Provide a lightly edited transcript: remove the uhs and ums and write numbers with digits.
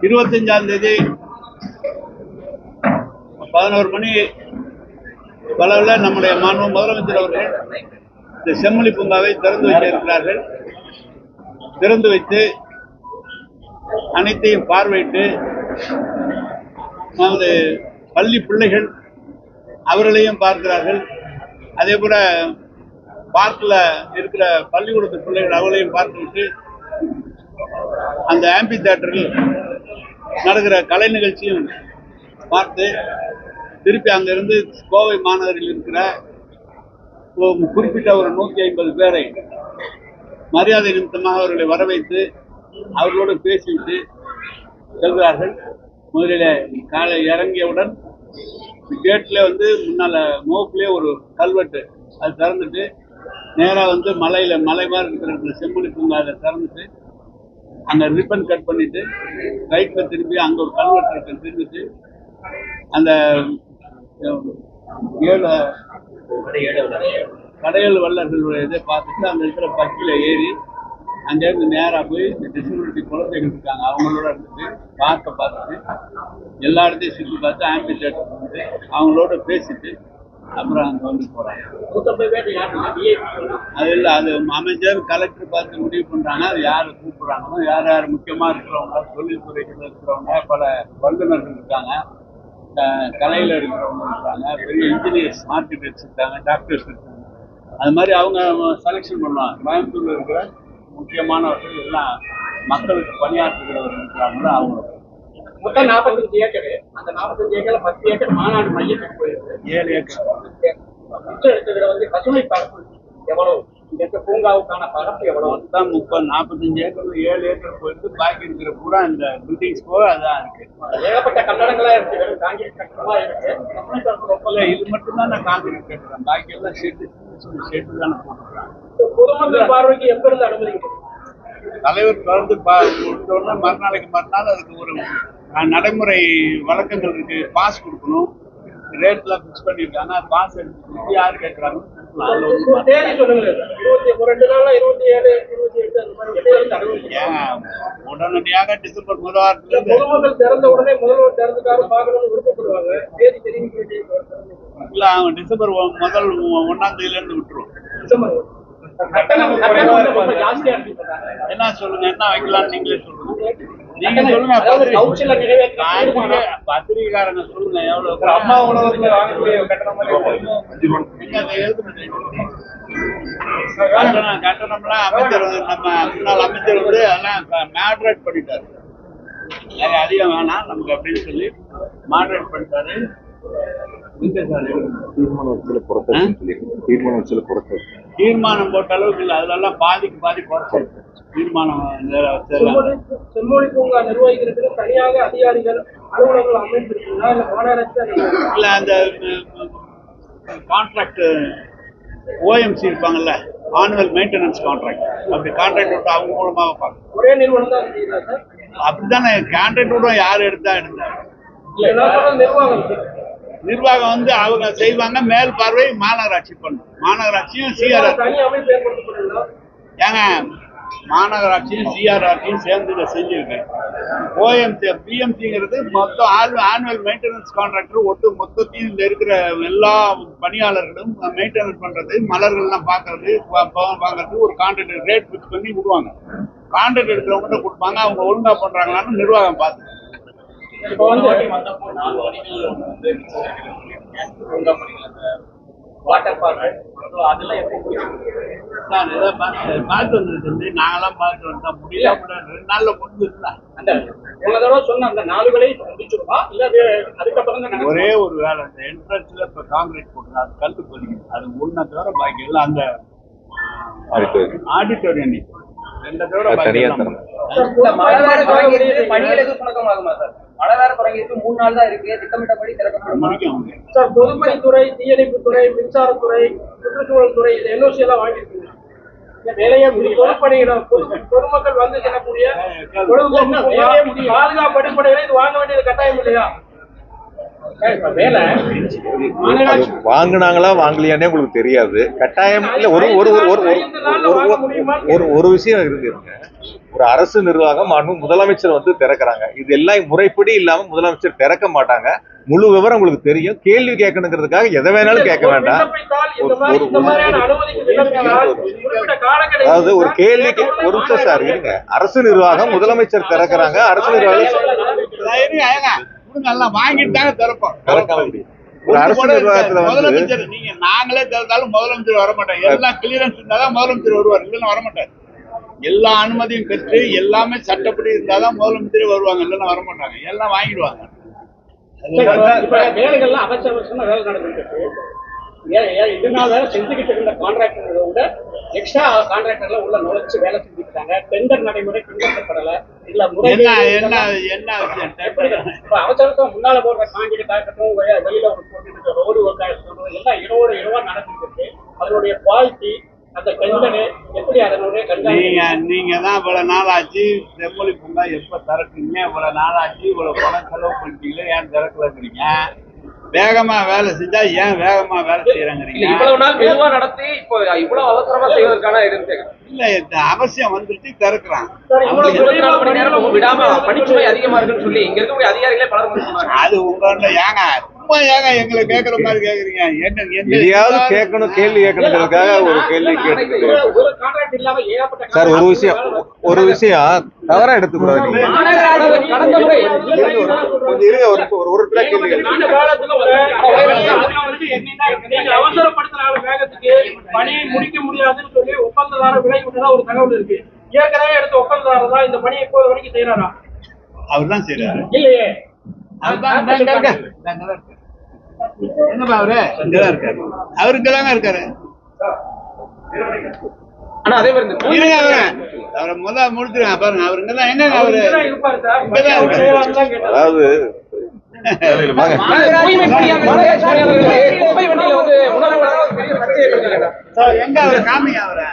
25ஆம் தேதி 11 மணி அளவில் நம்முடைய மாண்பு முதலமைச்சர் அவர்கள் இந்த செம்மொழி பூங்காவை திறந்து வைக்க இருக்கிறார்கள். திறந்து வைத்து அனைத்தையும் பார்வையிட்டு நமது பள்ளி பிள்ளைகள் அவர்களையும் பார்க்கிறார்கள். அதே போல பார்க்கில் இருக்கிற பள்ளிக்கூடத்து பிள்ளைகள் அவர்களையும் பார்த்துவிட்டு அந்த ஆம்பி தியேட்டரில் நடக்கிற கலை நிகழ்ச்சியும் பார்த்து திருப்பி அங்கிருந்து கோவை மாநகரில் இருக்கிற குறிப்பிட்ட ஒரு 150 பேரை மரியாதை நிமித்தமாக அவர்களை வரவைத்து அவர்களோடு பேசிவிட்டு செல்கிறார்கள். முதலில் காலை இறங்கியவுடன் கேட்டில் முன்னால மோப்பிலே ஒரு கல்வெட்டு அது திறந்துட்டு நேராக மலை மாதிரி இருக்கிற செம்மொழி பூங்கா அதை திறந்துட்டு அங்கே ரிப்பன் கட் பண்ணிட்டு ரைட்டில் திரும்பி அங்கே ஒரு கல்வெட்டு இருக்கு திரும்பிட்டு அந்த 7 கடையல் வல்லர்களுடைய இதை பார்த்துட்டு அங்கே இருக்கிற பக்கியில் ஏறி அங்கேருந்து நேராக போய் இந்த டிசபிலிட்டி குழந்தைகள் இருக்காங்க அவங்களோட இருந்துட்டு பார்த்துட்டு எல்லா இடத்தையும் சுற்றி பார்த்து ஆம்பி தியேட்டர் வந்து அவங்களோட பேசிட்டு அப்புறம் அங்கே போகிறாங்க. அது இல்லை, அது அமைச்சர் கலெக்டர் பார்த்து முடிவு பண்ணுறாங்க. அது யாரை கூப்பிட்றாங்களோ யார் யார் முக்கியமாக இருக்கிறவங்க தொழில்துறைகள் இருக்கிறவங்க பல வல்லுநர்கள் இருக்காங்க, கலையில் இருக்கிறவங்க இருக்காங்க, பெரிய இன்ஜினியர்ஸ் ஆர்கிடெக்ட்ஸ் இருக்காங்க, டாக்டர்ஸ் இருக்காங்க. அது மாதிரி அவங்க செலெக்ஷன் பண்ணுவாங்க. கோயம்புத்தூரில் இருக்கிற முக்கியமானவர்கள் எல்லாம் மக்களுக்கு பணியாற்றுகிறவர்கள் இருக்கிறாங்களோ அவங்க மொத்தம் 45 ஏக்கர். அந்த 45 ஏக்கர்ல 10 ஏக்கர் மாநாடு மையத்துக்கு போயிருக்கு. 7 ஏக்கர் மிச்சம் எடுத்ததுல பசுமை பரப்பு எவ்வளவு, இந்த பூங்காவுக்கான பரப்பு எவ்வளவு? மொத்தம் 45 ஏக்கர் 7 ஏக்கர் போயிட்டு பாக்கி இருக்கிற பூரா இந்த பில்டிங்ஸ் போக அதான் இருக்கு. ஏகப்பட்ட கட்டடங்களா இருக்கு, வெறும் காங்கிரீட் கட்டடமா இருக்கு. பசுமை பரப்பு இது மட்டும்தான் நான் காங்கிரீட் கட்டுறேன், பாக்கி எல்லாம் ஷெட்டு தானே போட்டுருக்காங்க. பொதுமக்கள் பார்வைக்கு எப்ப இருந்து அனுமதிக்கிறது? தலைவர் தொடர்ந்து மறுநாள் அதுக்கு ஒரு நடைமுறை வழக்கங்கள் இருக்கு. பாஸ் கொடுக்கணும், ரேட்லாம் ஃபிக்ஸ் பண்ணியிருக்காங்க. பாஸ் எடுத்து யார் கேட்கறாங்க உடனடியாக டிசம்பர் 1 வாரத்துல பொதுமக்கள் திறந்த உடனே முதல்வர் திறந்துட்டாரு பார்க்கணும்னு விருப்பப்படுவாங்க. தேதி தெரிவிக்க இல்ல, அவன் டிசம்பர் 1ஆம் தேதியில விட்டுருவோம். என்ன சொல்லுங்க, என்ன வைக்கலாம் நீங்களே சொல்லுங்க. நீங்க சொல்லுங்க, பத்திரிகைக்காரங்க சொல்லுங்க எவ்வளவு. அம்மா உணவகத்துல வாங்கக்கூடிய கட்டணம்லாம் அமைச்சர் நம்ம முன்னாள் அமைச்சர் அதெல்லாம் மாடரேட் பண்ணிட்டாரு. நிறைய அதிகம் வேணாம் நமக்கு அப்படின்னு சொல்லி மாடரேட் பண்ணிட்டாரு. தீர்மானம் போட்ட அளவுக்கு இல்லை, அதெல்லாம் பாதிக்கு பாதி குறைச்சு தீர்மானம். செம்மொழி பூங்கா நிர்வகிக்கிறதுக்கு தனியாக அதிகாரிகள் அலுவலகங்கள் அமைந்திருக்குங்களா இல்ல மாநகராட்சி? இல்ல, அந்த கான்ட்ராக்ட் ஓஎம்சி இருப்பாங்கல்ல, ஆனுவல் மெயின்டெனன்ஸ் கான்ட்ராக்ட், அப்படி கான்ட்ராக்ட் விட்டு அவங்க மூலமாக பார்க்க ஒரே நிறுவனம் தான் செய்யுதா சார்? அப்படித்தானே கான்ட்ராக்ட் விட யார் எடுத்தாங்க. நிர்வாகம் அவங்க செய்வாங்க, மேல் பார்வை மாநகராட்சி பண்ணும். மாநகராட்சியும் ஏங்க மாநகராட்சியும் சிஆர்ஆர்டியும் சேர்ந்து இதை செஞ்சிருக்கேன். ஓஎம்சி பிஎம்சிங்கிறது மொத்தம் ஆனுவல் மெயின்டெனன்ஸ் கான்ட்ராக்டர் மொத்தத்தையும் இந்த இருக்கிற எல்லா பணியாளர்களும் மெயின்டெனன்ஸ் பண்றது, மலர்கள்லாம் பார்க்கறது ஒரு கான்ட்ராக்ட் ரேட் ஃபிக்ஸ் பண்ணி விடுவாங்க. கான்ட்ராக்ட் எடுக்கிறவங்க கொடுப்பாங்க, அவங்க ஒழுங்கா பண்றாங்களான்னு நிர்வாகம் பார்த்து. இப்போ வாட்டர் பார்க் அதெல்லாம் எப்படி பார்த்து வந்துருக்கு, நாங்கெல்லாம் பார்த்து வந்தா முடியல. 2 நாள்ல முடிஞ்சிருந்தா அந்த ஒரு தடவை சொன்ன அந்த 4 வேலையை முடிச்சிருப்பா இல்ல அதுக்கப்புறம் ஒரே ஒரு வேலை. அந்த என்ட்ரன்ஸ்ல இப்ப காங்கிரீட் போட்டு அது கல்லு பதிங்க, அது ஒன்ன தவிர பாக்கி எல்லாம் அந்த ஆடிட்டோரியம் 2 தவிர பணிகளுக்கு சுணக்கமாகுமா சார்? மழை வேற தொடங்கிட்டு 3 நாள் தான் இருக்கு, திட்டமிட்டபடி திறக்கப்படும் சார். பொதுப்பணித்துறை, தீயணைப்புத்துறை, மின்சாரத்துறை, சுற்றுச்சூழல் துறை இந்த என்ஓசி எல்லாம் வாங்கியிருக்கீங்க. வேலையே பொதுப்பணியிடம் பொதுமக்கள் வந்து செல்லக்கூடிய பாதுகாப்பு அடிப்படையில இது வாங்க வேண்டியது கட்டாயம் இல்லையா? வேலை அது வாங்குனாங்களா வாங்கலையானே உங்களுக்கு தெரியாது. கட்டாயம் இல்ல. ஒரு ஒரு ஒரு ஒரு ஒரு ஒரு விஷயம் இருக்குங்க. ஒரு அரசு நிர்வாகம் முதலமைச்சர் வந்து திறக்கிறாங்க. இது எல்லாம் முறைப்படி இல்லாம முதலமைச்சர் திறக்க மாட்டாங்க. முழு விவரம் உங்களுக்கு தெரியும். கேள்வி கேட்கணுங்கிறதுக்காக எதை வேணாலும் கேட்க வேண்டாம். அதாவது ஒரு கேள்விக்கு ஒரு நிமிஷம் சார் இருங்க. அரசு நிர்வாகம் முதலமைச்சர் திறக்கிறாங்க. அரசு நிர்வாகம் வாங்கிட்டு தாங்க திறப்போம். ஒரு அரசு நிர்வாகத்துல வந்து முதலமைச்சர் நீங்க நாங்களே திறந்தாலும் முதலமைச்சர் வரமாட்டாங்க. எல்லாம் கிளியரன்ஸ் இருந்தாதான் முதலமைச்சர் வருவார், இல்லைன்னா வரமாட்டார். எல்லா அனுமதியும் பெற்று எல்லாமே சட்டப்படி இருந்தாதான் முதலமைச்சர் வருவாங்க, இல்லைன்னா வரமாட்டாங்க. எல்லாம் வாங்கிடுவாங்க. வேலைகள்லாம் அவசர வேலை நடந்துட்டு இதனால வேலை செஞ்சுக்கிட்டு இருந்த கான்ட்ராக்டர்களை விட எக்ஸ்ட்ரா கான்ட்ராக்டர்ல உள்ள நுழைச்சு வேலை செஞ்சுக்கிட்டாங்க. டெண்டர் நடைமுறை பின்பற்றப்படல. இல்ல அவசரத்தை முன்னால போடுற காங்கிரீட் ஆகட்டும், வெளியில ஒரு போட்டு ரோடு ஒர்க் ஆகட்டும், எல்லாம் இரவா நடந்துட்டு இருக்கு. அதனுடைய குவாலிட்டி, அந்த டெண்டரு எப்படி அதனுடைய நீங்க தான் இவ்வளவு நாள் ஆச்சு செம்மொழி பூங்கா எப்ப திறக்குறீங்க, இவ்வளவு நாள் ஆச்சு இவ்வளவு பணம் செலவு பண்ணிட்டீங்களே, ஏன் திறக்கலங்கிறீங்க? வேகமா வேலை செஞ்சா ஏன் வேகமா வேலை செய்யறாங்கிறீங்க? இவ்வளவு நாள் மெதுவா நடத்தி இப்போ இவ்வளவு அவசரமா செய்வதற்கான இல்ல, இந்த அவசியம் வந்துட்டு திறக்கிறாங்க. விடாம பணிச்சுமை அதிகமா இருக்குன்னு சொல்லி இங்க இருக்கக்கூடிய அதிகாரிகளே பலர் அது உங்களோட ஏங்க சும்மா ஏங்க எங்களை கேட்கற மாதிரி கேக்குறீங்க? எதையாவது கேட்கணும், கேள்வி கேட்கணுங்கிறதுக்காக ஒரு கேள்வி கேட்டு சார். ஒரு விஷயம் தவறா எடுத்துக்கூடாது. கொஞ்சம் இருங்க. ஒரு கேள்வி அவசரப்படுத்தினால வேகத்துக்கு பணியை முடிக்க முடியாதுன்னு சொல்லி ஒப்பந்ததாரர் விலை விட்டதா ஒரு தகவல் இருக்கு. ஏற்கனவே எடுத்த ஒப்பந்ததாரர் தான் இந்த பணியை இப்போது வரைக்கும் செய்யறாரா? அவர் தான் செய்யறாரு. இல்லையே, என்னப்பா அவரு இங்கதான் இருக்காரு. அவரு இங்கதாங்க இருக்காரு. ஆனா அதே மாதிரி அவரை முதல்ல முடிச்சிருங்க பாருங்க. அவர் இங்கதான் எங்க அவரு இருப்பாரு சார். அதாவது எங்க அவரை காமிங்க அவரை.